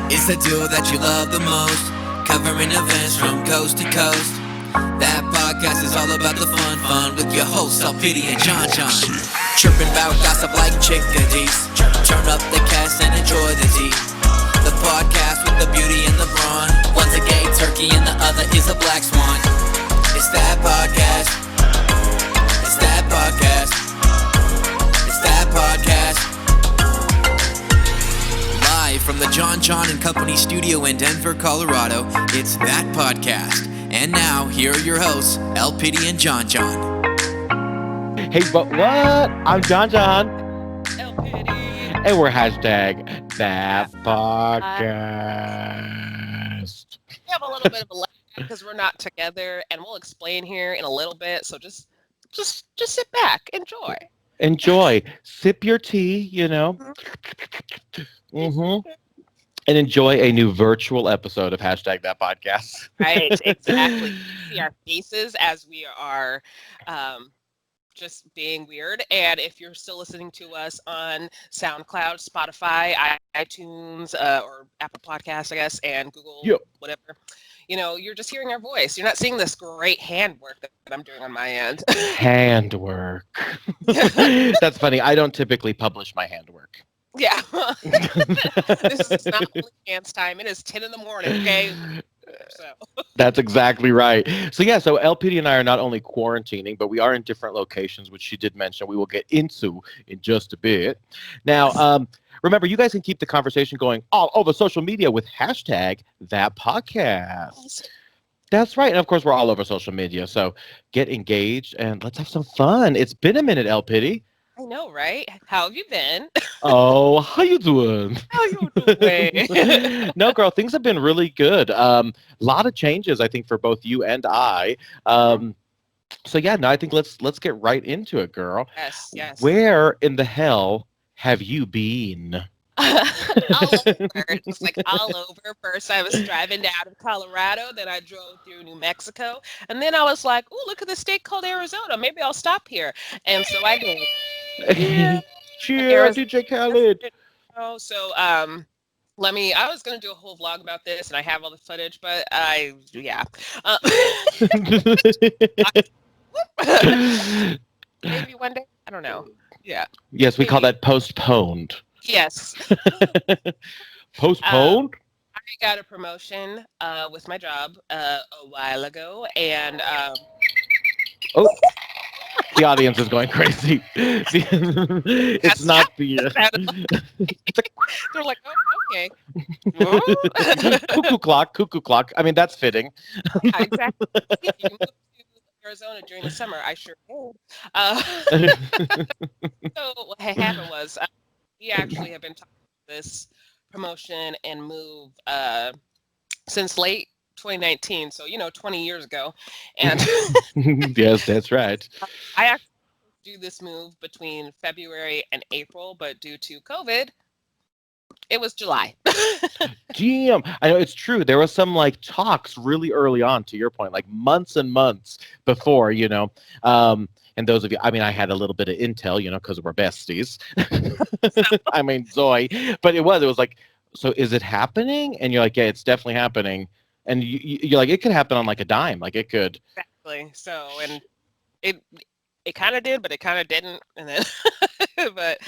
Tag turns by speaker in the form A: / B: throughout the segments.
A: It's the duo that you love the most, covering events from coast to coast. That podcast is all about the fun with your hosts, L.Piddy and Jon Jon. Chirping about gossip like chickadees. Turn up the cast and enjoy the tea. The podcast with the beauty and the brawn. One's a gay turkey and the other is a black swan. It's that podcast. It's that podcast. It's that podcast. Live from the Jon Jon and Company studio in Denver, Colorado, it's that podcast. And now, here are your hosts, L.Piddy and Jon Jon.
B: Hey, but what? I'm Jon Jon.
C: L.Piddy.
B: And we're hashtag that podcast.
C: We have a little bit of a lag because we're not together, and we'll explain here in a little bit. So just sit back, enjoy.
B: Enjoy. Sip your tea, you know. Mm-hmm. And enjoy a new virtual episode of hashtag that podcast.
C: Right, exactly. See our faces as we are just being weird. And if you're still listening to us on SoundCloud, Spotify, iTunes, or Apple Podcasts, I guess, and Google, whatever, you know, you're just hearing our voice. You're not seeing this great handwork that I'm doing on my end.
B: Handwork. That's funny. I don't typically publish my handwork.
C: Yeah. This is not dance time. It is 10 in the morning, okay? So.
B: That's exactly right. So L.Piddy and I are not only quarantining, but we are in different locations, which she did mention we will get into in just a bit. Now, remember, you guys can keep the conversation going all over social media with hashtag that podcast. That's right. And of course, we're all over social media. So get engaged and let's have some fun. It's been a minute, L.Piddy.
C: I know, right? How have you been?
B: Oh, how you doing?
C: How you doing?
B: No, girl, things have been really good. A lot of changes, I think, for both you and I. I think let's get right into it, girl.
C: Yes.
B: Where in the hell have you been?
C: All over. Just like all over. First, I was driving out of Colorado. Then I drove through New Mexico. And then I was like, oh, look at this state called Arizona. Maybe I'll stop here. And so I did.
B: Cheers, DJ Khaled.
C: I was going to do a whole vlog about this, and I have all the footage, but maybe one day. I don't know. Yeah.
B: Yes, we call that postponed.
C: Yes.
B: Postponed?
C: I got a promotion with my job a while ago, and
B: the audience is going crazy. It's not the.
C: They're like, oh, okay.
B: Cuckoo clock. I mean, that's fitting.
C: Yeah, exactly. You moved to Arizona during the summer. I sure did. So what happened was we actually have been talking about this promotion and move since late 2019, so 20 years ago, and
B: yes, that's right.
C: I actually do this move between February and April, but due to COVID, it was July.
B: Damn, I know it's true. There was some talks really early on, to your point, months and months before, and those of you, I mean, I had a little bit of intel, because we're besties. I mean, Zoe, but it was like, so is it happening? And you're like, yeah, it's definitely happening. And you're like, it could happen on a dime. It could.
C: Exactly. So, and it kind of did, but it kind of didn't. And then, but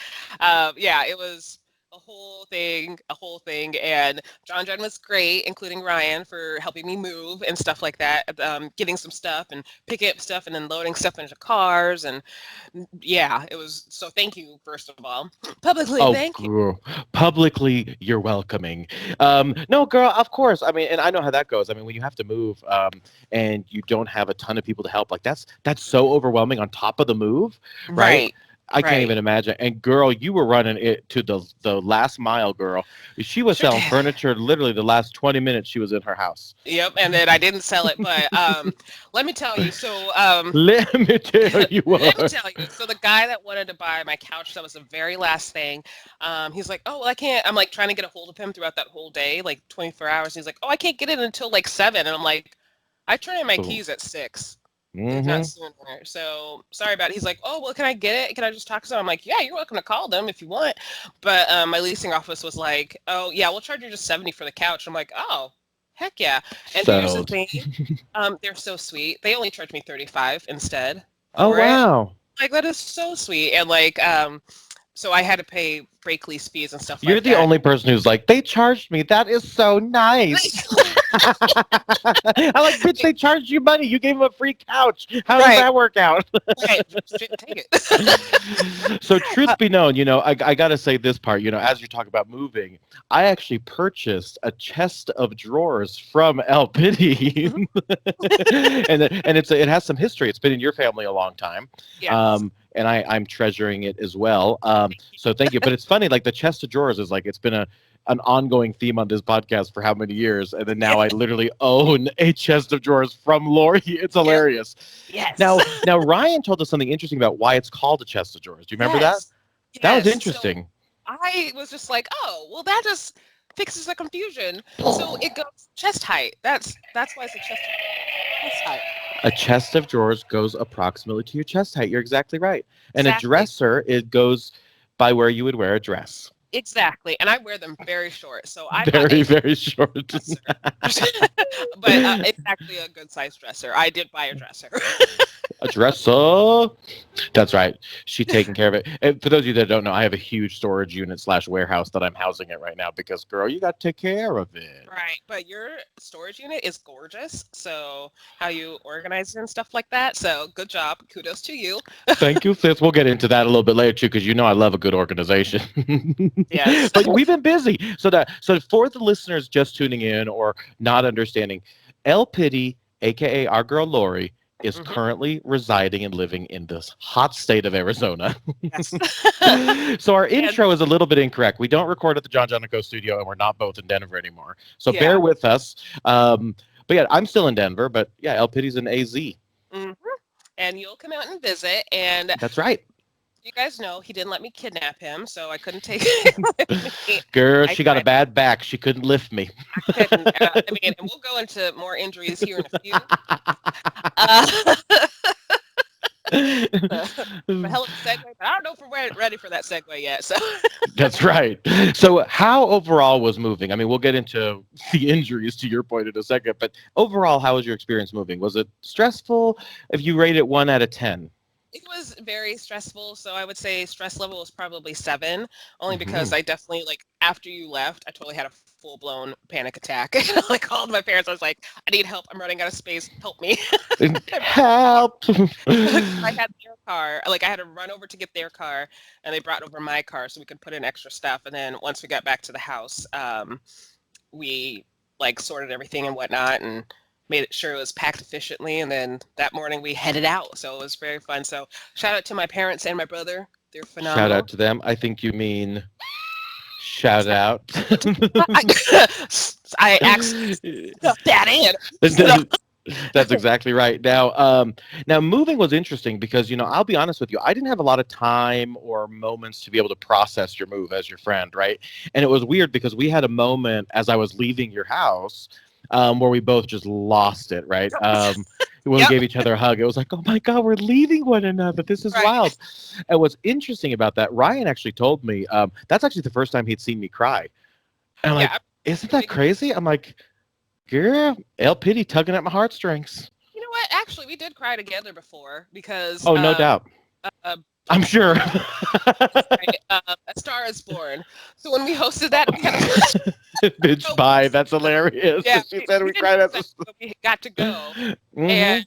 C: it was a whole thing. And Jon Jon was great, including Ryan, for helping me move and stuff like that. Getting some stuff and picking up stuff and then loading stuff into cars. And it was, so thank you, first of all. Publicly, thank you.
B: Publicly, you're welcoming. No, girl, of course. I mean, and I know how that goes. I mean, when you have to move and you don't have a ton of people to help, that's so overwhelming on top of the move, right? I can't even imagine. And girl, you were running it to the last mile, girl. She was selling furniture literally the last 20 minutes she was in her house.
C: Yep, and then I didn't sell it, but let me tell you. So
B: let me tell you.
C: So the guy that wanted to buy my couch, that was the very last thing. He's like, oh, well, I can't. I'm trying to get a hold of him throughout that whole day, 24 hours. He's like, oh, I can't get it until 7. And I'm like, I turn in my keys at 6. if
B: Mm-hmm.
C: not sooner. So sorry about it. He's like, oh, well, can I get it? Can I just talk to them? I'm like, yeah, you're welcome to call them if you want. But my leasing office was like, oh, yeah, we'll charge you just 70 for the couch. I'm like, oh, heck yeah. And here's the
B: So,
C: thing. They're so sweet. They only charged me 35 instead
B: oh
C: for it.
B: wow.
C: Like, that is so sweet. And like, so I had to pay break lease fees and stuff
B: You're
C: like
B: the
C: that.
B: only person who's like, they charged me. That is so nice. I like, bitch, they charged you money. You gave them a free couch. How does
C: Right,
B: that work out?
C: right. Just didn't take it.
B: So, truth be known, I got to say this part, as you talk about moving, I actually purchased a chest of drawers from L.Piddy.
C: Mhm.
B: And it has some history. It's been in your family a long time.
C: Yes.
B: And I'm treasuring it as well. So thank you. But it's funny, like the chest of drawers is like it's been an ongoing theme on this podcast for how many years, and then now I literally own a chest of drawers from Lori. It's
C: Yep.
B: hilarious.
C: Yes.
B: Now Ryan told us something interesting about why it's called a chest of drawers. Do you remember that?
C: Yes.
B: That was
C: Yes.
B: interesting.
C: So I was just like, oh, well, that just fixes the confusion. So it goes chest height. That's why it's a chest height.
B: A chest of drawers goes approximately to your chest height. You're exactly right. And a
C: Exactly.
B: dresser, it goes by where you would wear a dress.
C: Exactly. And I wear them very short. So I'm not
B: Very,
C: a
B: very short.
C: dresser. But it's actually a good size dresser. I did buy a dresser.
B: A dresser. That's right. She taking care of it. And for those of you that don't know, I have a huge storage unit / warehouse that I'm housing it right now because, girl, you got to take care of it.
C: Right. But your storage unit is gorgeous. So how you organize it and stuff like that. So good job. Kudos to you.
B: Thank you, sis. We'll get into that a little bit later too, because I love a good organization.
C: Yes.
B: But we've been busy. So for the listeners just tuning in or not understanding, L.Piddy, aka our girl Lori, is
C: Mhm.
B: currently residing and living in this hot state of Arizona.
C: Yes.
B: So our intro is a little bit incorrect. We don't record at the Jon Jon & Co studio, and we're not both in Denver anymore. So
C: Yeah.
B: bear with us. But yeah, I'm still in Denver, but yeah, L.Piddy's in AZ.
C: Mhm. And you'll come out and visit. And
B: That's right.
C: you guys know he didn't let me kidnap him, so I couldn't take him with me.
B: Girl,
C: I
B: she got a
C: tried.
B: bad back. She couldn't lift me.
C: I couldn't. I mean, and we'll go into more injuries here in a few. Uh, a hell of a segue, but I don't know if we're ready for that segue yet. So
B: That's right. So how overall was moving? I mean, we'll get into the injuries to your point in a second, but overall, how was your experience moving? Was it stressful? If you rate it 1 out of 10.
C: it was very stressful. So I would say stress level was probably 7, only
B: Mm-hmm.
C: because I definitely, like, after you left, I totally had a full-blown panic attack. I called my parents. I was like, I need help. I'm running out of space. Help me.
B: Help.
C: I had their car. Like, I had to run over to get their car, and they brought over my car so we could put in extra stuff. And then once we got back to the house, we like sorted everything and whatnot and made it sure it was packed efficiently. And then that morning we headed out. So it was very fun. So shout out to my parents and my brother. They're phenomenal.
B: Shout out to them. I think you mean shout out.
C: I actually stuffed that in.
B: That's exactly right. Now moving was interesting because I'll be honest with you, I didn't have a lot of time or moments to be able to process your move as your friend, right? And it was weird because we had a moment as I was leaving your house where we both just lost it, right? When we gave each other a hug, it was like, oh my God, we're leaving one another. This is
C: Right.
B: wild. And what's interesting about that, Ryan actually told me that's actually the first time he'd seen me cry. And I'm like, isn't that crazy? I'm like, girl, L.Piddy tugging at my heartstrings.
C: You know what? Actually, we did cry together before because
B: Oh, no doubt. I'm sure.
C: A Star is Born. So when we hosted that, we had
B: Bitch, bye. That's hilarious.
C: Yeah,
B: She said we
C: didn't
B: cried at
C: expect, but we got to go.
B: Mhm.
C: And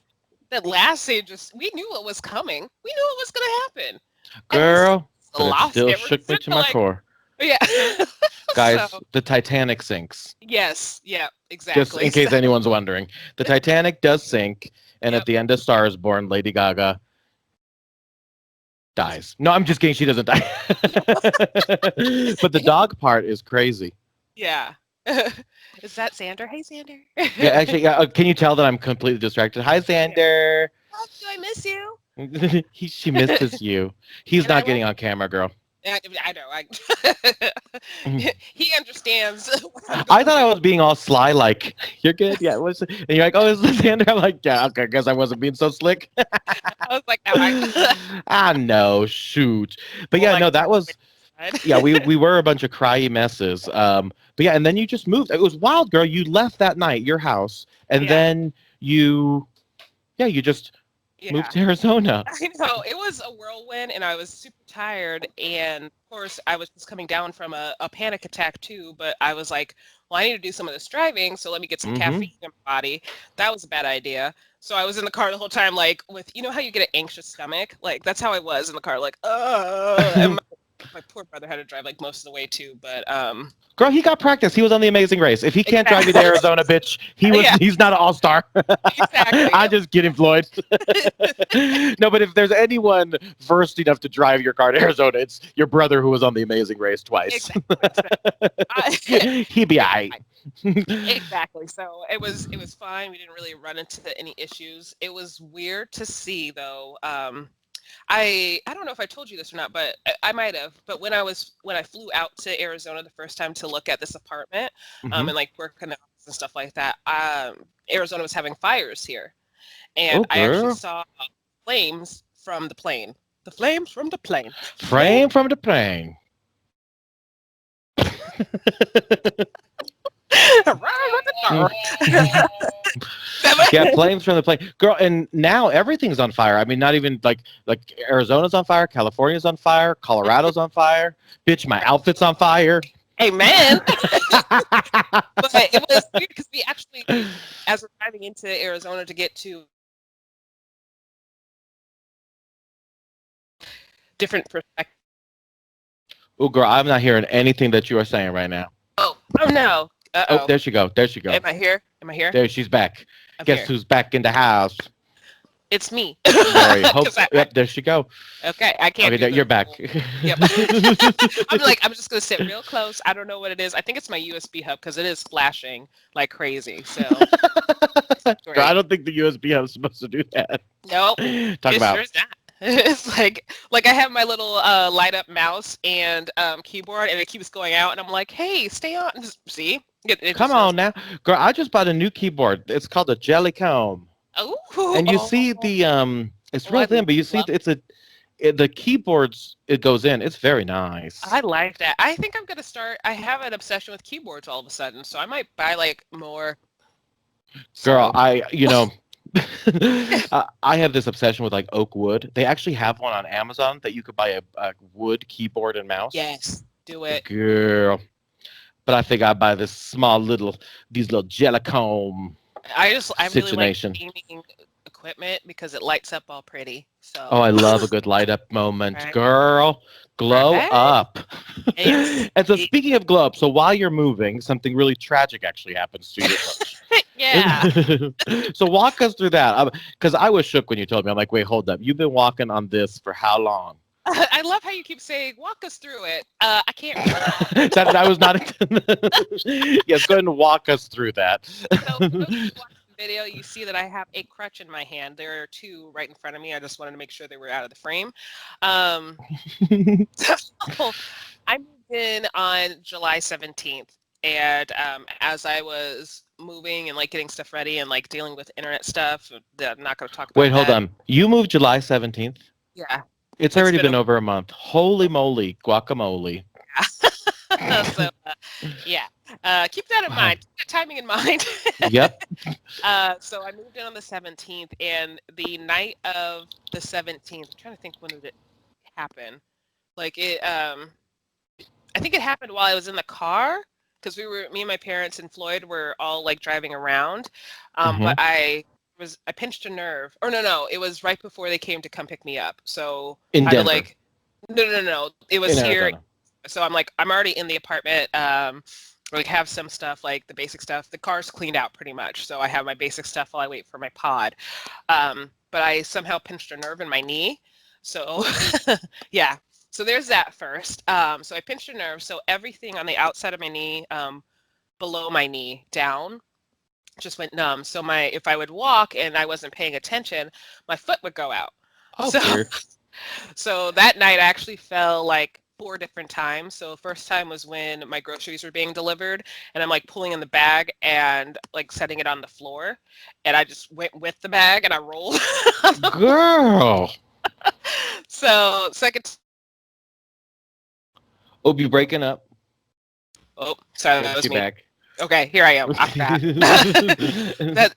C: that last scene, we knew what was coming. We knew what was going to happen.
B: Girl, but it
C: lost
B: still
C: it. We're
B: shook me
C: sitting
B: to my
C: like-
B: core.
C: Yeah.
B: Guys,
C: So,
B: the Titanic sinks.
C: yes. Yeah. Exactly.
B: Just in case anyone's wondering. The Titanic does sink, and
C: Yep.
B: at the end of Star is Born, Lady Gaga dies. No, I'm just kidding. She doesn't die. But the dog part is crazy.
C: Yeah. Is that Xander? Hey, Xander.
B: Yeah, actually, can you tell that I'm completely distracted? Hi, Xander.
C: Do I miss you?
B: She misses you. He's
C: And I
B: not getting on camera, girl.
C: I know. He understands what I'm
B: I
C: going
B: thought I
C: through.
B: was being all sly, like, you're good? Yeah. What's it? And you're like, oh, is this Xander? I'm like, yeah, okay, I guess I wasn't being so slick.
C: I was like, no, I
B: No, shoot. But
C: well,
B: yeah,
C: like,
B: no, that was, yeah, we were a bunch of cryy messes. But yeah, and then you just moved. It was wild, girl. You left that night, your house, and
C: yeah,
B: then you just moved
C: yeah.
B: to Arizona.
C: I know it was a whirlwind, and I was super tired. And of course, I was just coming down from a panic attack too. But I was like, well, I need to do some of this driving, so let me get some
B: Mm-hmm.
C: caffeine in my body. That was a bad idea. So I was in the car the whole time, like with how you get an anxious stomach, like that's how I was in the car, like and my poor brother had to drive like most of the way too. But
B: Girl, he got practice. He was on the Amazing Race. If he can't drive you to
C: exactly,
B: Arizona, bitch,
C: yeah,
B: he's not an all-star.
C: exactly,
B: I'm just kidding, Floyd. No, but if there's anyone versed enough to drive your car to Arizona, it's your brother who was on the Amazing Race twice.
C: exactly. So I,
B: He be
C: it's
B: aight.
C: fine. Exactly. So it was fine. We didn't really run into any issues. It was weird to see though. I don't know if I told you this or not, but I might have. But when I flew out to Arizona the first time to look at this apartment,
B: Hmm.
C: and like work in the office and stuff like that, Arizona was having fires here,
B: Oh,
C: and I actually
B: girl.
C: saw flames from the plane. The flames from the plane. Flame.
B: Frame from the plane. Yeah, flames from the plane, girl. And now everything's on fire. I mean, not even like Arizona's on fire, California's on fire, Colorado's on fire. Bitch, my outfit's on fire.
C: Amen. But it was weird because we actually, as we're driving into Arizona to get to different perspectives.
B: Oh, girl, I'm not hearing anything that you are saying right now.
C: Oh no.
B: Oh,
C: Uh-oh.
B: there she go. There she go.
C: Am I here? Am I here?
B: There, she's back.
C: I'm
B: Guess
C: here.
B: who's back in the house?
C: It's me.
B: Lori. Hope.
C: 'Cause
B: Yep, there she go.
C: okay, I can't
B: Okay,
C: do
B: there,
C: the
B: you're back.
C: whole- Yep. I'm just gonna sit real close. I don't know what it is. I think it's my USB hub because it is flashing like crazy. So
B: Girl, I
C: great.
B: don't think the USB hub's supposed to do that.
C: No,
B: Talk
C: it
B: about.
C: sure is not. It's like I have my little light up mouse and keyboard, and it keeps going out, and I'm like, hey, stay on. See, it
B: Come
C: just knows.
B: on now, girl. I just bought a new keyboard. It's called a Jellycomb,
C: Oh,
B: and you see
C: oh,
B: the. It's
C: oh,
B: real thin, but you see
C: love
B: the keyboards. It goes in. It's very nice.
C: I like that. I think I'm gonna start. I have an obsession with keyboards all of a sudden, so I might buy like more.
B: Girl,
C: So
B: I have this obsession with like oak wood. They actually have one on Amazon that you could buy a wood keyboard and mouse.
C: yes, do it.
B: Girl, but I think I buy this these little Jellycomb
C: I really like
B: situation.
C: gaming equipment because it lights up all pretty.
B: Oh,
C: So
B: I love a good light up moment,
C: right,
B: girl. Glow
C: right.
B: up.
C: Yes.
B: And so speaking of glow up, so while you're moving, something really tragic actually happens to your
C: Yeah.
B: So walk us through that. Because I was shook when you told me. I'm like, wait, hold up. You've been walking on this for how long?
C: I love how you keep saying, walk us through it. I can't remember.
B: That was not. Yes, go ahead and walk us through that.
C: So for those of you watching the video, you see that I have a crutch in my hand. There are two right in front of me. I just wanted to make sure they were out of the frame. So I moved in on July 17th. And as I was moving and like getting stuff ready and like dealing with internet stuff, I'm not going to talk about
B: Wait, hold
C: that.
B: on. You moved July 17th?
C: Yeah.
B: It's
C: It's
B: already
C: been
B: been over a month. Holy moly, guacamole.
C: so yeah, keep that in
B: Wow.
C: mind. Keep that timing in mind.
B: Yep.
C: So I moved in on the 17th, and the night of the 17th, I'm trying to think when did it happen. Like I think it happened while I was in the car because me and my parents and Floyd were all like driving around.
B: Hmm.
C: But I pinched a nerve. Or no, it was right before they came to come pick me up. So
B: In
C: I had to
B: Denver,
C: like, no. It
B: in
C: was here.
B: Arizona.
C: So I'm already in the apartment. Like have some stuff like the basic stuff. The car's cleaned out pretty much, so I have my basic stuff while I wait for my pod. But I somehow pinched a nerve in my knee. So yeah. So there's that first. So I pinched a nerve. So everything on the outside of my knee, below my knee, down, just went numb. So if I would walk and I wasn't paying attention, my foot would go out.
B: Oh,
C: So
B: dear.
C: so that night I actually fell like 4 different times. So first time was when my groceries were being delivered, and I'm like pulling in the bag and like setting it on the floor, and I just went with the bag and I rolled.
B: Girl.
C: So second.
B: Oh, you breaking up.
C: Oh, sorry,
B: Yep,
C: that was
B: she
C: me.
B: back.
C: Okay, here I am. I'm back. That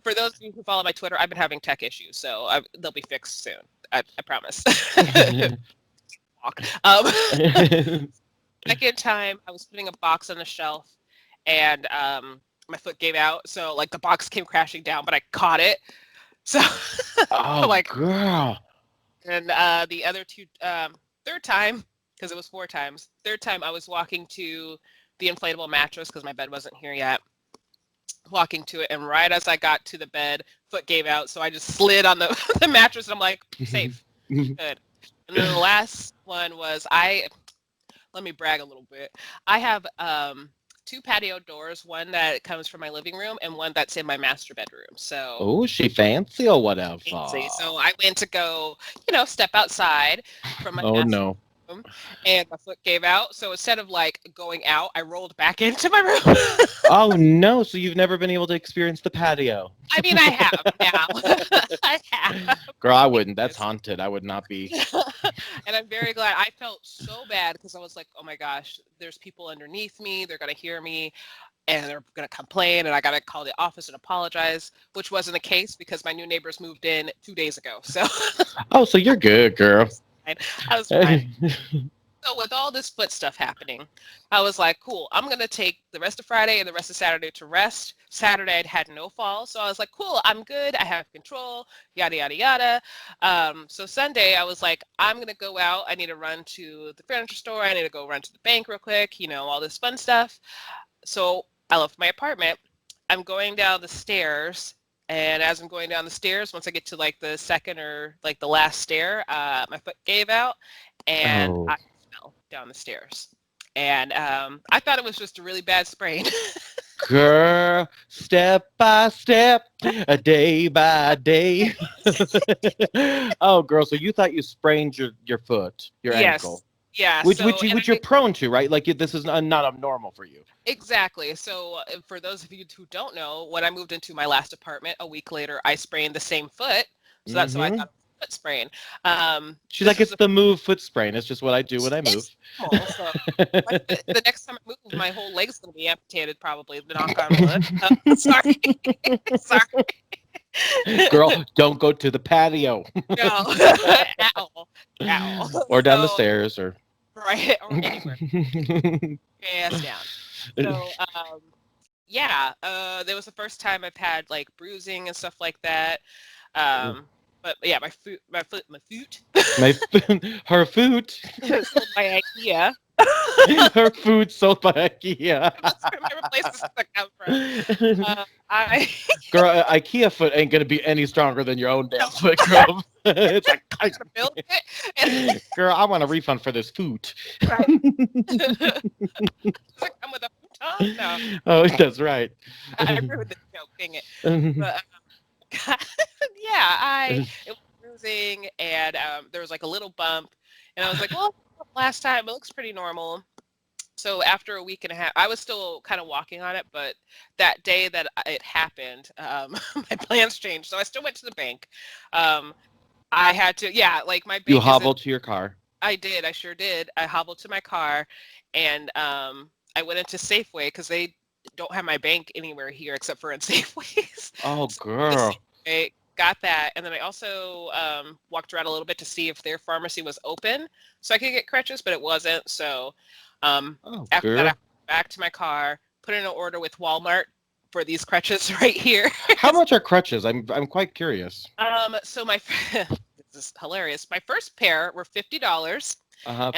C: for those of you who follow my Twitter, I've been having tech issues, so they'll be fixed soon. I promise. um, Second time, I was putting a box on the shelf, and my foot gave out, so like the box came crashing down, but I caught it. So
B: Oh,
C: like,
B: girl.
C: and the other two, third time, because it was 4 times. Third time, I was walking to the inflatable mattress because my bed wasn't here yet. Walking to it, and right as I got to the bed, foot gave out, so I just slid on the, the mattress, and I'm like, safe, good. And then the last one was let me brag a little bit. I have 2 patio doors, one that comes from my living room and one that's in my master bedroom. So
B: Oh, she fancy or whatever.
C: fancy. So I went to go, step outside from my
B: Oh,
C: master
B: no.
C: room, and my foot gave out. So instead of like going out, I rolled back into my room.
B: Oh, no. So you've never been able to experience the patio.
C: I mean, I have now. I have.
B: Girl, I wouldn't. That's haunted. I would not be.
C: And I'm very glad. I felt so bad because I was like, oh my gosh, there's people underneath me. They're going to hear me and they're going to complain, and I got to call the office and apologize, which wasn't the case because my new neighbors moved in 2 days ago. So
B: Oh, so you're good, girl.
C: I was fine. So with all this foot stuff happening, I was like, cool, I'm going to take the rest of Friday and the rest of Saturday to rest. Saturday, I'd had no fall. So I was like, cool, I'm good. I have control, yada, yada, yada. So Sunday, I was like, I'm going to go out. I need to run to the furniture store. I need to go run to the bank real quick, all this fun stuff. So I left my apartment. I'm going down the stairs. And as I'm going down the stairs, once I get to like the second or like the last stair, my foot gave out, and
B: Oh.
C: I fell down the stairs. And I thought it was just a really bad sprain.
B: Girl, step by step, a day by day. Oh, girl, so you thought you sprained your foot, your ankle,
C: Yes. Yeah.
B: which
C: So,
B: which you
C: and
B: which you're prone to, right? Like this is not abnormal for you.
C: exactly. So for those of you who don't know, when I moved into my last apartment, a week later, I sprained the same foot. So that's why I
B: Mm-hmm.
C: thought it was a foot sprain.
B: She's
C: This
B: like,
C: was
B: it's the move foot sprain. It's just what I do when I move.
C: it's normal. So the next time I move, my whole leg's going to be amputated, probably. Knock on wood. Sorry. Sorry.
B: Girl, don't go to the patio
C: No. At all. At all.
B: or down the
C: So,
B: stairs or
C: right, or anywhere. Ass down. So, yeah, there was the first time I've had like bruising and stuff like that. But yeah, my foot,
B: her food.
C: sold by IKEA.
B: Her food sold by IKEA.
C: That's where my replacements come from. I
B: Girl, IKEA foot ain't gonna be any stronger than your own damn foot, girl. It's like,
C: built it. And
B: girl, I want a refund for this food.
C: right. Does it come with a futon? No,
B: Oh, that's right.
C: I ruined the joke. Dang it. But yeah, it was bruising, and there was like a little bump, and I was like, well, last time it looks pretty normal. So after a week and a half, I was still kind of walking on it, but that day that it happened, my plans changed. So I still went to the bank. I had to, yeah, like my bank.
B: You hobbled to your car.
C: I did. I sure did. I hobbled to my car, and I went into Safeway because they don't have my bank anywhere here except for in Safeways.
B: Oh,
C: So
B: girl.
C: I got that, and then I also walked around a little bit to see if their pharmacy was open so I could get crutches, but it wasn't. So
B: Oh,
C: after
B: girl.
C: that, I went back to my car, put in an order with Walmart for these crutches right here.
B: How much are crutches? I'm quite curious.
C: So my this is hilarious. My first pair were $50.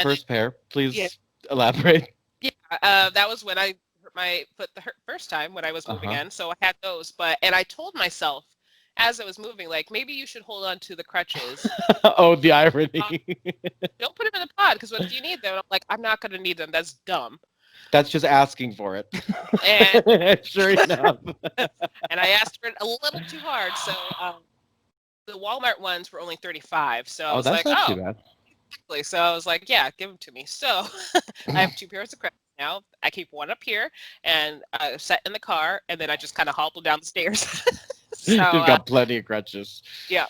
B: First pair. Please
C: Yeah.
B: elaborate.
C: Yeah, that was when I hurt my foot the first time when I was moving in. So I had those, and I told myself as I was moving, like, maybe you should hold on to the crutches.
B: Oh, the irony.
C: Don't put them in the pod because what do you need them? I'm like, I'm not going to need them. That's dumb.
B: That's just asking for it.
C: And
B: Sure enough.
C: and I asked for it a little too hard. So the Walmart ones were only $35. So I was
B: That's
C: like,
B: not too bad.
C: So I was like, yeah, give them to me. So I have 2 pairs of crutches now. I keep one up here and set in the car, and then I just kind of hobble down the stairs. So
B: You've got plenty of crutches.
C: yeah.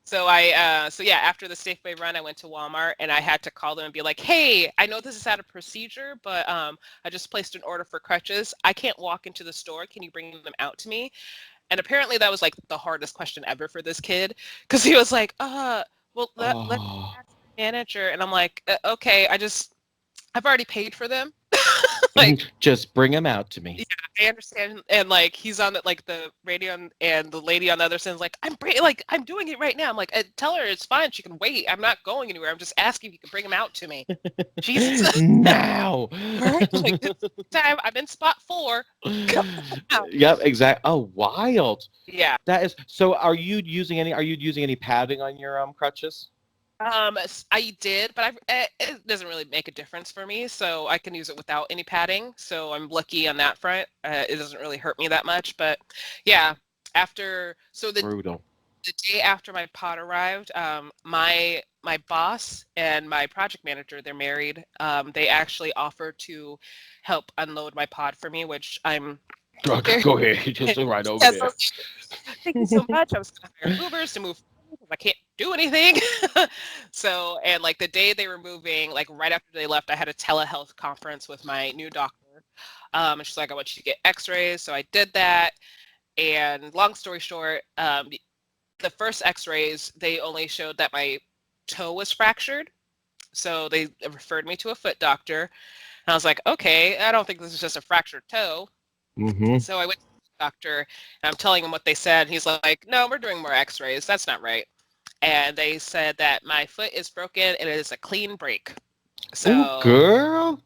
C: So yeah, after the Safeway run, I went to Walmart and I had to call them and be like, "Hey, I know this is out of procedure, but I just placed an order for crutches. I can't walk into the store. Can you bring them out to me?" And apparently that was like the hardest question ever for this kid because he was like, well, let
B: Oh.
C: ask the manager." And I'm like, "Okay, I've already paid for them." Like,
B: Just bring them out to me.
C: yeah, I understand. And like he's on the radio, and the lady on the other side is like, I'm doing it right now. I'm like, tell her it's fine. She can wait. I'm not going anywhere. I'm just asking if you can bring them out to me. Jesus.
B: Now.
C: Right? Like this time I'm in spot 4. Come out.
B: Yep, exactly. Oh, wild.
C: Yeah.
B: That is so. Are you using any padding on your crutches?
C: I did, but it doesn't really make a difference for me, so I can use it without any padding. So I'm lucky on that front. It doesn't really hurt me that much, but yeah.
B: Brutal.
C: The day after my pod arrived, my boss and my project manager, they're married. They actually offered to help unload my pod for me, which I'm
B: Go ahead. Just right over
C: Yes,
B: there.
C: thank you so much. I was going to hire Ubers to move. I can't do anything. So, and like the day they were moving, like right after they left, I had a telehealth conference with my new doctor. And she's like, "I want you to get x-rays." So I did that. And long story short, the first x-rays, they only showed that my toe was fractured. So they referred me to a foot doctor. And I was like, okay, I don't think this is just a fractured toe.
B: Mm-hmm.
C: So I went to the doctor, and I'm telling him what they said. He's like, "No, we're doing more x-rays. That's not right." And they said that my foot is broken and it is a clean break. So
B: Oh, girl.
C: I don't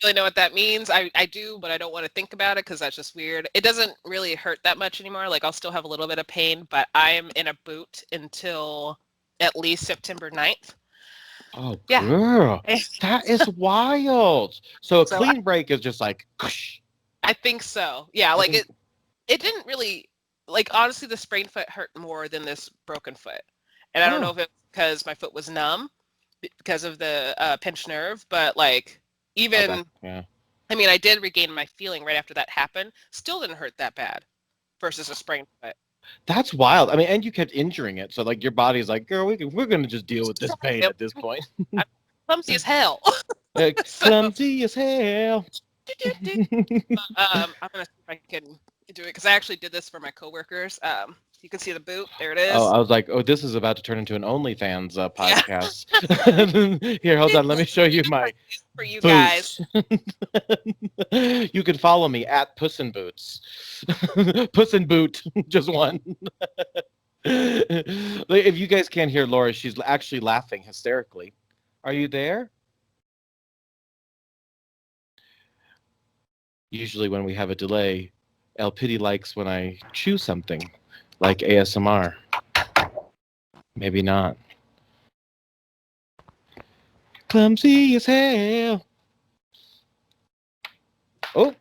C: really know what that means. I do, but I don't want to think about it because that's just weird. It doesn't really hurt that much anymore. Like I'll still have a little bit of pain, but I am in a boot until at least September 9th.
B: Oh,
C: Yeah.
B: girl. That is wild. So a
C: So
B: clean break is just like,
C: I think so. Yeah, like it didn't really, like honestly the sprained foot hurt more than this broken foot. And I don't know
B: oh,
C: if it's because my foot was numb because of the pinched nerve, but like even
B: yeah.
C: I mean I did regain my feeling right after that happened. Still didn't hurt that bad versus a sprained foot.
B: That's wild. I mean, and you kept injuring it, so like your body's like, girl, we're gonna just deal with this pain
C: Yep.
B: at this point.
C: I'm clumsy as hell. So,
B: Clumsy as hell.
C: I'm gonna see if I can do it because I actually did this for my coworkers. You can see the boot. There it is.
B: Oh, I was like, oh, this is about to turn into an OnlyFans podcast. Here, hold on. Let me show you my
C: for you
B: boots.
C: guys.
B: You can follow me at Puss in Boots. Puss in Boot, just one. If you guys can't hear Laura, she's actually laughing hysterically. Are you there? Usually when we have a delay, L.Piddy likes when I chew something, like ASMR. Maybe not. Clumsy as hell. Oh,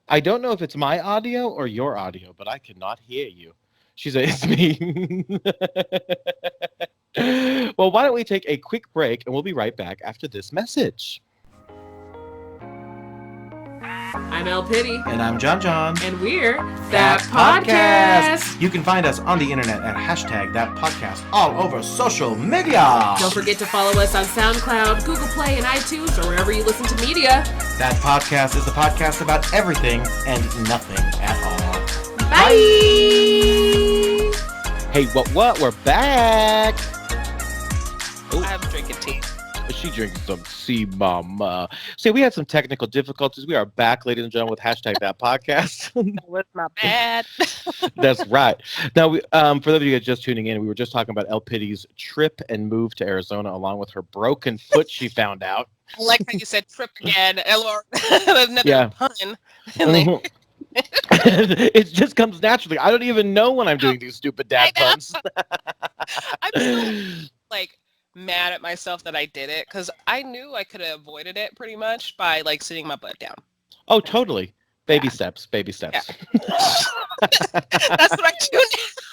B: I don't know if it's my audio or your audio, but I cannot hear you. She said, it's me. Well, why don't we take a quick break and we'll be right back after this message.
D: I'm L.Piddy.
E: And I'm Jon Jon.
D: And we're That Podcast.
E: You can find us on the internet at #ThatPodcast all over social media.
D: Don't forget to follow us on SoundCloud, Google Play, and iTunes, or wherever you listen to media.
E: That Podcast is the podcast about everything and nothing at all.
D: Bye!
B: Hey, what? We're back.
C: I'm drinking tea.
B: She drinking some sea mama. See, we had some technical difficulties. We are back, ladies and gentlemen, with #That Podcast.
C: That was my bad.
B: That's right. Now, for those of you guys just tuning in, we were just talking about L.Piddy's trip and move to Arizona, along with her broken foot she found out.
C: I like how you said trip again. Or another pun.
B: Mhm. It just comes naturally. I don't even know when I'm doing these stupid dad puns.
C: I'm so like mad at myself that I did it because I knew I could have avoided it pretty much by like sitting my butt down.
B: Oh, totally. Baby steps. Baby steps.
C: That's what I do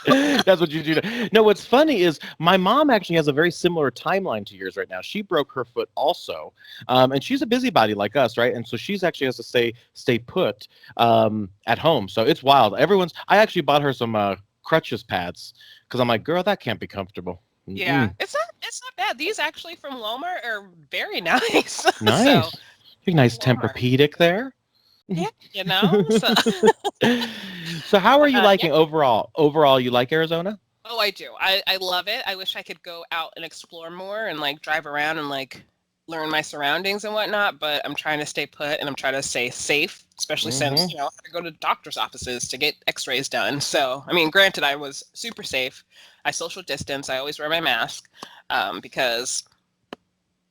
C: now.
B: That's what you do. No, what's funny is my mom actually has a very similar timeline to yours right now. She broke her foot also, and she's a busybody like us, right? And so she's actually has to stay put at home. So it's wild. I actually bought her some crutches pads because I'm like, girl, that can't be comfortable.
C: Yeah, it's not bad. These actually from Walmart are very nice.
B: Nice.
C: So,
B: Nice
C: Walmart.
B: Tempur-Pedic there.
C: Yeah, you know. So,
B: So how are you liking
C: yeah.
B: overall? Overall, you like Arizona?
C: Oh, I do. I love it. I wish I could go out and explore more and like drive around and like learn my surroundings and whatnot. But I'm trying to stay put and I'm trying to stay safe, especially since I have to go to doctor's offices to get X-rays done. So I mean, granted, I was super safe. I social distance. I always wear my mask because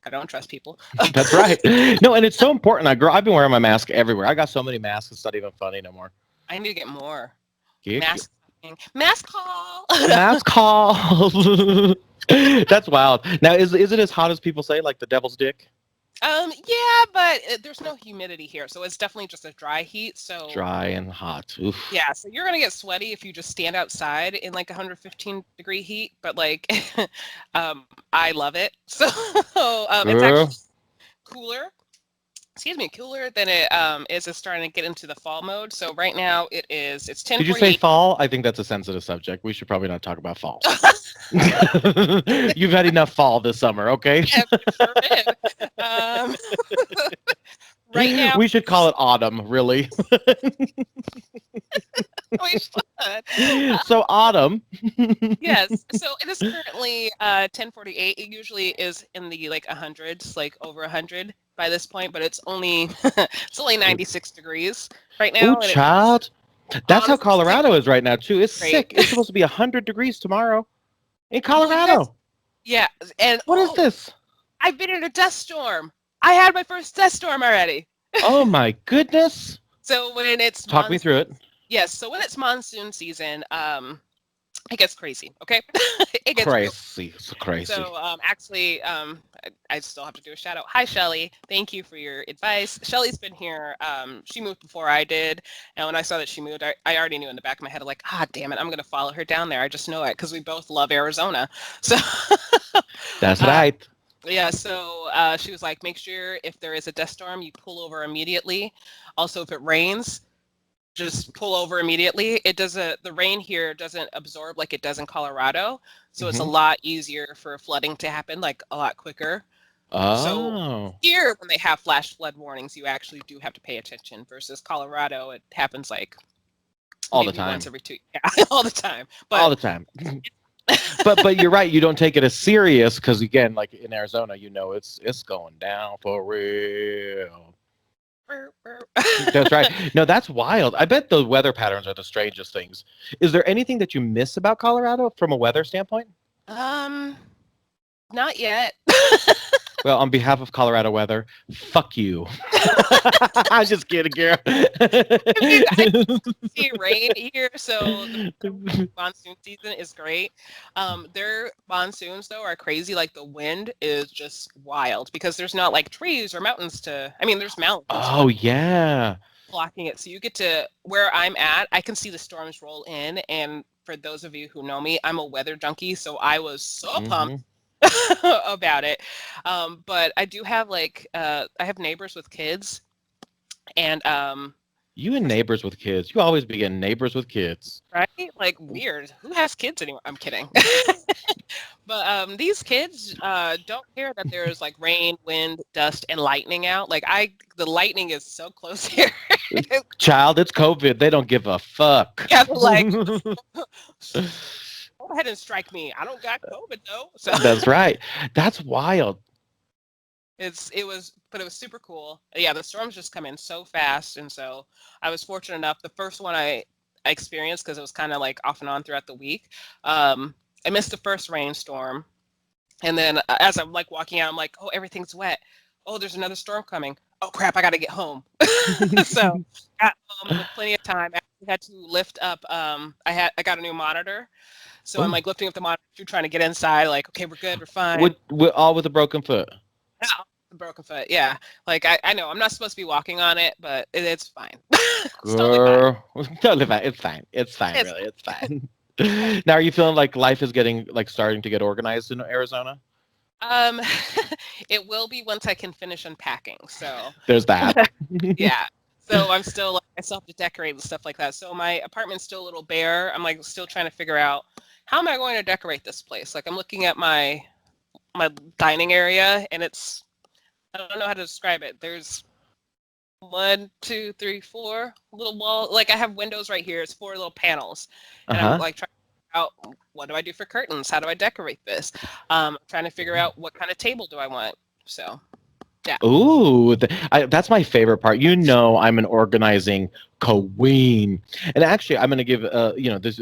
C: I don't trust people.
B: That's right. No, and it's so important. I've been wearing my mask everywhere. I got so many masks. It's not even funny no more.
C: I need to get more.
B: Geek.
C: Mask call.
B: Mask call. That's wild. Now, is it as hot as people say, like the devil's dick?
C: Yeah, but there's no humidity here, so it's definitely just a dry heat. So
B: Dry and hot. Oof.
C: yeah, so you're gonna get sweaty if you just stand outside in like 115-degree heat. But like, I love it. So it's actually cooler. Excuse me, cooler than it is. It's starting to get into the fall mode. So right now it's 10:48.
B: Did you say fall? I think that's a sensitive subject. We should probably not talk about fall. You've had enough fall this summer, okay?
C: Yeah, sure did. Right now
B: We should call it autumn, really.
C: we should.
B: So autumn.
C: Yes. So it is currently 10:48. It usually is in the like 100s, like over 100 by this point, but it's only 96 degrees right now.
B: Oh, child. That's how
C: honestly,
B: Colorado is right now, too. It's
C: great.
B: sick. It's supposed to be 100 degrees tomorrow in Colorado.
C: Yeah. And
B: What is this?
C: I've been in a dust storm. I had my first dust storm already.
B: Oh, my goodness.
C: So when it's
B: Talk me through it.
C: Yes. So when it's monsoon season, it gets crazy. Okay. It gets
B: Crazy. It's crazy.
C: So actually, I still have to do a shout out. Hi, Shelly. Thank you for your advice. Shelly's been here. She moved before I did. And when I saw that she moved, I already knew in the back of my head, I'm like, damn it, I'm going to follow her down there. I just know it because we both love Arizona. So
B: That's right.
C: yeah, so she was like, make sure if there is a dust storm, you pull over immediately. Also, if it rains, just pull over immediately. The rain here doesn't absorb like it does in Colorado. So it's a lot easier for flooding to happen, like a lot quicker.
B: Oh.
C: So here, when they have flash flood warnings, you actually do have to pay attention versus Colorado. It happens like
B: all the
C: maybe
B: time.
C: once every 2 yeah, all the time. But
B: all the time. but you're right. You don't take it as serious because again, like in Arizona, it's going down for real. That's right. No, that's wild. I bet the weather patterns are the strangest things. Is there anything that you miss about Colorado from a weather standpoint?
C: not yet.
B: Well, on behalf of Colorado weather, fuck you. I'm just kidding, girl.
C: I see rain here, so the monsoon season is great. Their monsoons though are crazy. Like the wind is just wild because there's not like trees or mountains there's mountains.
B: Oh yeah.
C: Blocking it. So you get to where I'm at, I can see the storms roll in. And for those of you who know me, I'm a weather junkie, so I was so pumped about it. But I do have I have neighbors with kids, and
B: you and neighbors with kids. You always be getting neighbors with kids.
C: right? Like weird. Who has kids anymore? I'm kidding. But these kids don't care that there's like rain, wind, dust, and lightning out. The lightning is so close here.
B: Child, it's COVID. They don't give a fuck.
C: Yeah, like go ahead and strike me. I don't got COVID though. So
B: That's right. That's wild.
C: it was super cool. Yeah, the storms just come in so fast, and so I was fortunate enough. The first one I experienced because it was kind of like off and on throughout the week. I missed the first rainstorm, and then as I'm like walking out, I'm like, oh, everything's wet. Oh, there's another storm coming. Oh crap, I got to get home. So got home with plenty of time. I had to lift up. I got a new monitor. So I'm like lifting up the monitor, trying to get inside. Like, okay, we're good, we're fine.
B: All with a broken foot.
C: No, broken foot. Yeah. Like I know I'm not supposed to be walking on it, but it's fine. It's totally fine.
B: Girl, totally fine. It's fine. It's fine,
C: It's
B: really. It's fine. Now, are you feeling like life is getting like starting to get organized in Arizona?
C: um it will be once I can finish unpacking. So
B: There's that.
C: yeah. So I'm still like, I still have to decorate and stuff like that. So my apartment's still a little bare. I'm like still trying to figure out how am I going to decorate this place? Like I'm looking at my dining area and it's I don't know how to describe it. There's 1, 2, 3, 4 little wall. Like I have windows right here. It's 4 little panels, and I'm
B: Uh-huh.
C: like trying to figure out what do I do for curtains? How do I decorate this? Trying to figure out what kind of table do I want. So yeah.
B: Ooh, that's my favorite part. You know, I'm an organizing queen, and actually, I'm going to give this.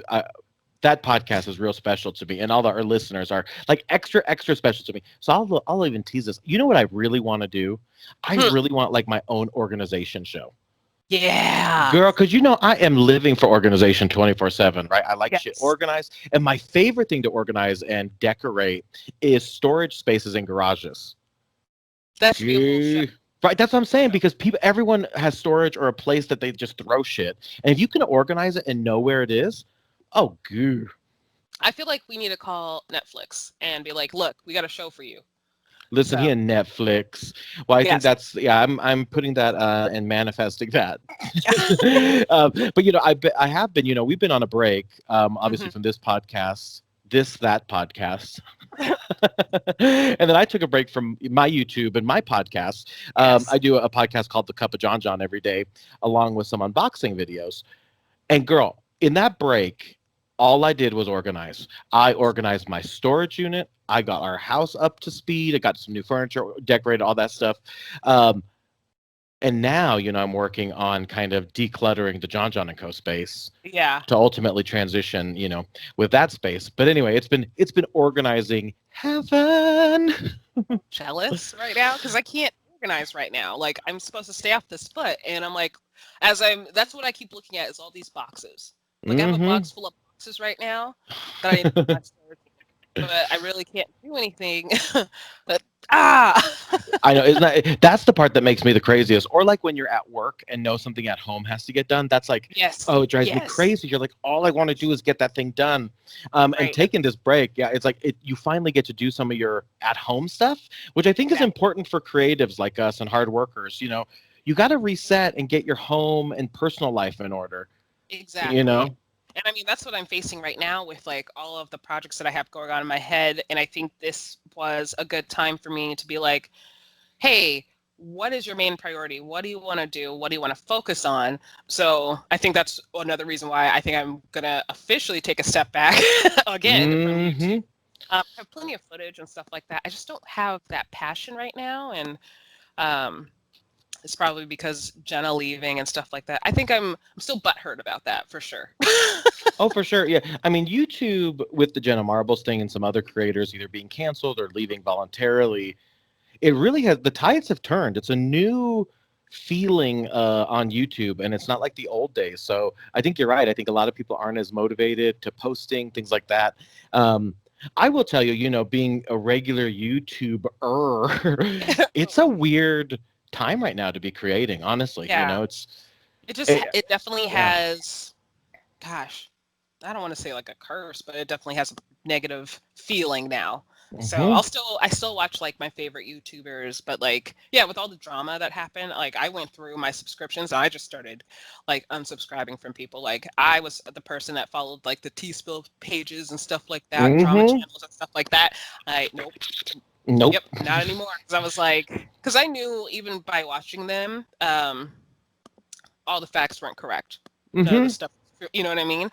B: That podcast is real special to me, and all our listeners are like extra special to me. So I'll even tease this. You know what I really want to do? I really want like my own organization show.
C: Yeah.
B: Girl, because you know I am living for organization 24/7, right? I like shit
C: Yes.
B: organized, and my favorite thing to organize and decorate is storage spaces in garages.
C: That should be a whole show.
B: Right, that's what I'm saying, because everyone has storage or a place that they just throw shit, and if you can organize it and know where it is, oh, goo.
C: I feel like we need to call Netflix and be like, look, we got a show for you.
B: Listen
C: So
B: here, Netflix. Well, I think
C: yes.
B: I'm putting that and manifesting that. But you know, I have been, you know, we've been on a break, obviously
C: Mhm.
B: from this podcast, that podcast. And then I took a break from my YouTube and my podcast.
C: Yes.
B: I do a podcast called The Cup of Jon Jon every day, along with some unboxing videos. And girl, in that break, all I did was organize. I organized my storage unit. I got our house up to speed. I got some new furniture, decorated, all that stuff. Um, and now, you know, I'm working on kind of decluttering the Jon Jon & Co. space
C: Yeah.
B: to ultimately transition, you know, with that space. But anyway, it's been organizing heaven.
C: Jealous right now because I can't organize right now. Like I'm supposed to stay off this foot, and I'm like, that's what I keep looking at is all these boxes. Like I have a box full of boxes right now that I need to put in my storage, but I really can't do anything. But
B: I know, isn't that's the part that makes me the craziest. Or like when you're at work and know something at home has to get done. That's like,
C: yes,
B: oh, it drives me
C: yes,
B: crazy. You're like, all I want to do is get that thing done. And
C: right,
B: taking this break, yeah, it's like you finally get to do some of your at home stuff, which I think is
C: yeah,
B: important for creatives like us and hard workers. You know, you got to reset and get your home and personal life in order. You
C: exactly.
B: know,
C: And I mean, that's what I'm facing right now with like all of the projects that I have going on in my head. And I think this was a good time for me to be like, hey, what is your main priority? What do you want to do? What do you want to focus on? So I think that's another reason why I think I'm going to officially take a step back again from YouTube. I have plenty of footage and stuff like that. I just don't have that passion right now. And um, it's probably because Jenna leaving and stuff like that. I think I'm still butthurt about that for sure.
B: Oh, for sure. Yeah. I mean, YouTube with the Jenna Marbles thing and some other creators either being canceled or leaving voluntarily, it really has, the tides have turned. It's a new feeling on YouTube, and it's not like the old days. So I think you're right. I think a lot of people aren't as motivated to posting things like that. I will tell you, you know, being a regular YouTuber, it's a weird time right now to be creating. Honestly, you
C: Yeah.
B: know, it,
C: It definitely
B: yeah.
C: has, gosh, I don't want to say like a curse, but it definitely has a negative feeling now. So
B: Mhm.
C: I still watch like my favorite YouTubers, but like, yeah, with all the drama that happened, like I went through my subscriptions and I just started like unsubscribing from people. Like I was the person that followed like the T-Spill pages and stuff like that, drama
B: Mhm.
C: channels and stuff like that. Nope.
B: Nope.
C: Yep, not anymore. Because I was like, because I knew even by watching them, all the facts weren't correct. None of the
B: Mhm.
C: stuff, you know what I mean?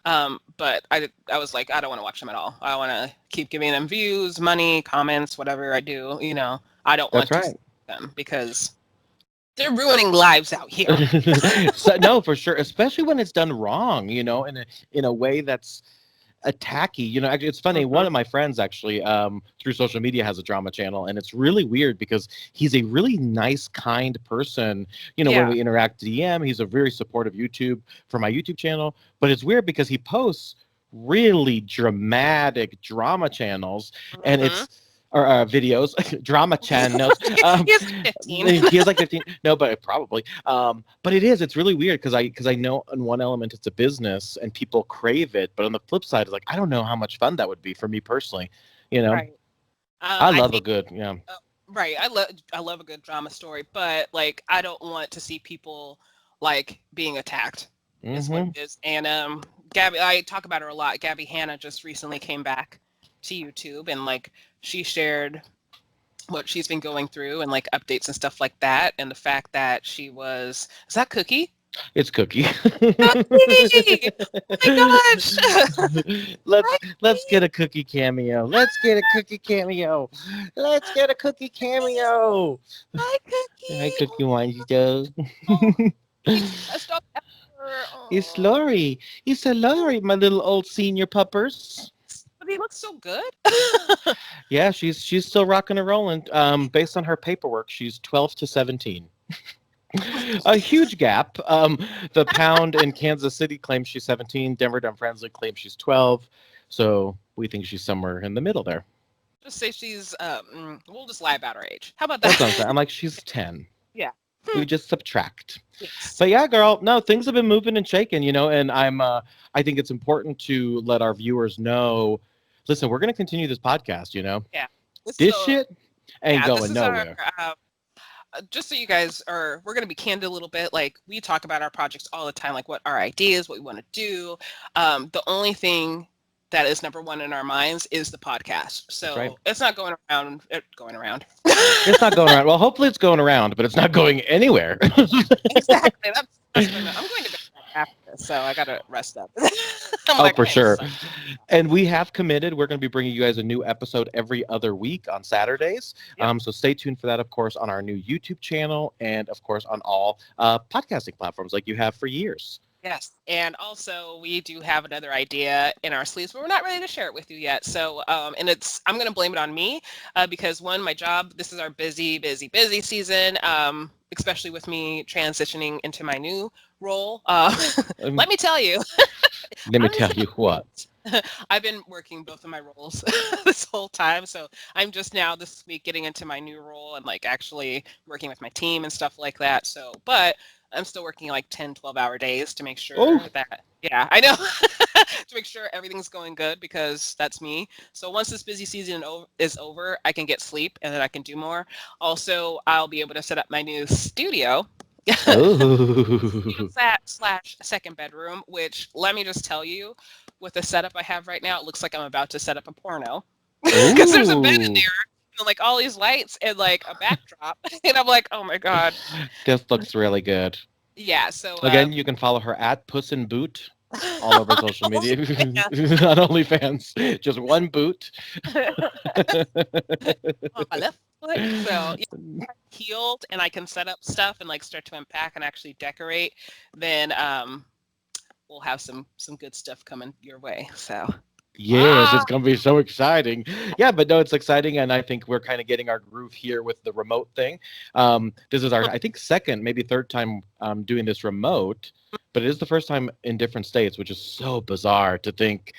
C: But I was like, I don't want to watch them at all. I want to keep giving them views, money, comments, whatever I do. You know, I don't
B: That's
C: want to
B: right.
C: see them because they're ruining lives out here.
B: So, no, for sure, especially when it's done wrong, you know, in a way that's attacky. You know, actually, it's funny. One
C: Mhm.
B: of my friends actually, through social media, has a drama channel, and it's really weird because he's a really nice, kind person. You know, when
C: Yeah.
B: we interact DM, he's a very supportive YouTube for my YouTube channel. But it's weird because he posts really dramatic drama channels, and
C: Mhm.
B: or videos, drama channels.
C: He has 15.
B: He has like 15. No, but probably. But it's really weird because I know in one element it's a business and people crave it, but on the flip side, it's like I don't know how much fun that would be for me personally. You know,
C: Right.
B: I
C: I
B: love a
C: think
B: good
C: right. I love a good drama story, but like I don't want to see people like being attacked is what
B: hmm
C: it is. And Gabby, I talk about her a lot. Gabby Hanna just recently came back to YouTube and like she shared what she's been going through and like updates and stuff like that. And the fact that is that Cookie?
B: It's Cookie.
C: Cookie! Oh my gosh!
B: Let's get a Cookie cameo. Let's get a Cookie cameo. Let's get a Cookie cameo.
C: Hi, Cookie!
B: Hi, Cookie Wine.
C: Oh, he's the best dog ever.
B: It's
C: Oh.
B: Lori. It's a Lori, my little old senior puppers.
C: But he looks so good.
B: Yeah, she's still rocking and rolling. Based on her paperwork, she's 12 to 17. A huge gap. The Pound in Kansas City claims she's 17. Denver Dumb Friendly claims she's 12. So we think she's somewhere in the middle there.
C: Just say she's we'll just lie about her age. How about
B: That's what I'm
C: that?
B: saying. I'm like, she's 10.
C: Yeah.
B: We just subtract.
C: Yes.
B: But yeah, girl, no, things have been moving and shaking, and I think it's important to let our viewers know, listen, we're going to continue this podcast,
C: Yeah.
B: This
C: So,
B: shit ain't
C: yeah,
B: going
C: this is
B: nowhere.
C: just so you guys we're going to be candid a little bit. Like we talk about our projects all the time, like what our ideas, what we want to do. The only thing that is number one in our minds is the podcast. So
B: right.
C: it's not going around.
B: It's not going around. Well, hopefully it's going around, but it's not going anywhere.
C: Exactly. That's I'm going to bed after this, so I got to rest up.
B: For sure. And we have committed. We're going to be bringing you guys a new episode every other week on Saturdays.
C: Yep.
B: So stay tuned for that, of course, on our new YouTube channel and, of course, on all podcasting platforms like you have for years.
C: Yes. And also we do have another idea in our sleeves, but we're not ready to share it with you yet. So, and I'm going to blame it on me because one, my job, this is our busy season, especially with me transitioning into my new role. Let me tell you.
B: Let me tell you what.
C: I've been working both of my roles this whole time. So I'm just now this week getting into my new role and like actually working with my team and stuff like that. So, but I'm still working like 10, 12-hour days to make sure that, yeah, I know, to make sure everything's going good because that's me. So once this busy season is over, I can get sleep and then I can do more. Also, I'll be able to set up my new studio. /second bedroom, which let me just tell you, with the setup I have right now, it looks like I'm about to set up a porno because there's a bed in there. And like all these lights and like a backdrop and I'm like, oh my god,
B: this looks really good.
C: Yeah, so
B: again, you can follow her at Puss in Boot all over social media. On OnlyFans, just one boot.
C: On my left foot. So yeah, healed and I can set up stuff and like start to unpack and actually decorate, then we'll have some good stuff coming your way. So
B: yes, it's gonna be so exciting. Yeah, but no, it's exciting, and I think we're kind of getting our groove here with the remote thing. This is our, I think, second, maybe third time doing this remote, but it is the first time in different states, which is so bizarre to think.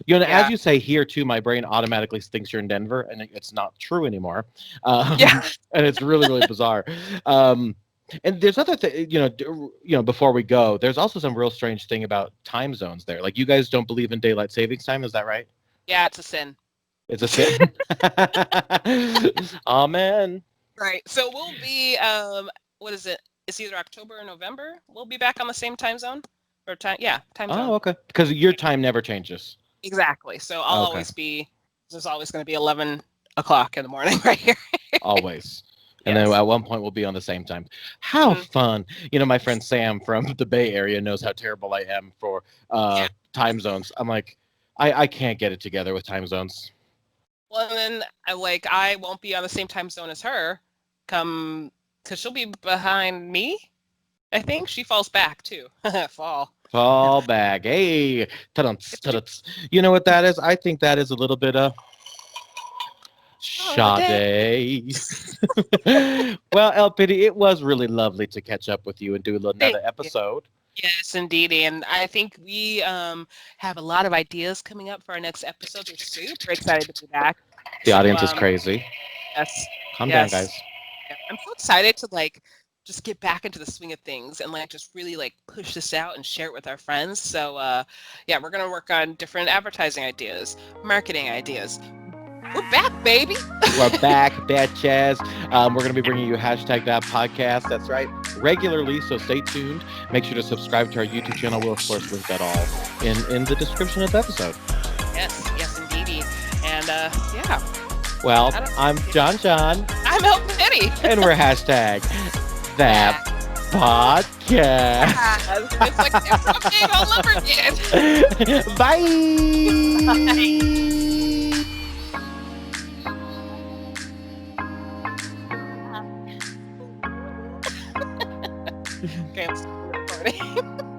B: As you say here too, my brain automatically thinks you're in Denver, and it's not true anymore. And it's really, really bizarre. And there's other things, before we go, there's also some real strange thing about time zones there. Like, you guys don't believe in daylight savings time, is that right?
C: Yeah, it's a sin.
B: It's a sin. Amen.
C: Right. So we'll be what is it? It's either October or November. We'll be back on the same time zone. Or time zone.
B: Oh, okay. Because your time never changes.
C: Exactly. So I'll always be, there's always going to be 11 o'clock in the morning right here.
B: Always. And then at one point we'll be on the same time. How fun. My friend Sam from the Bay Area knows how terrible I am for time zones. I'm like, I can't get it together with time zones.
C: Well, and then I won't be on the same time zone as her because she'll be behind me. I think she falls back too. Fall
B: back. Hey. Ta-dum-ts. You know what that is? I think that is a little bit of Sade. Well, L.Piddy, it was really lovely to catch up with you and do another episode.
C: Yes, indeed. And I think we have a lot of ideas coming up for our next episode. We're super excited to be back.
B: The
C: So,
B: audience is crazy.
C: Yes.
B: Calm down,
C: Yes.
B: guys.
C: Yeah, I'm so excited to like just get back into the swing of things and like just really like push this out and share it with our friends. So yeah, we're gonna work on different advertising ideas, marketing ideas. We're back, baby.
B: We're back, bitches. We're going to be bringing you hashtag that podcast. That's right, regularly. So stay tuned. Make sure to subscribe to our YouTube channel. We'll of course link that all in the description of the episode.
C: Yes, indeedy. And yeah.
B: Well, I'm Jon Jon.
C: I'm L.Piddy.
B: And we're hashtag that podcast.
C: It's like everything all over again.
B: Bye.
C: Okay, I'm still recording.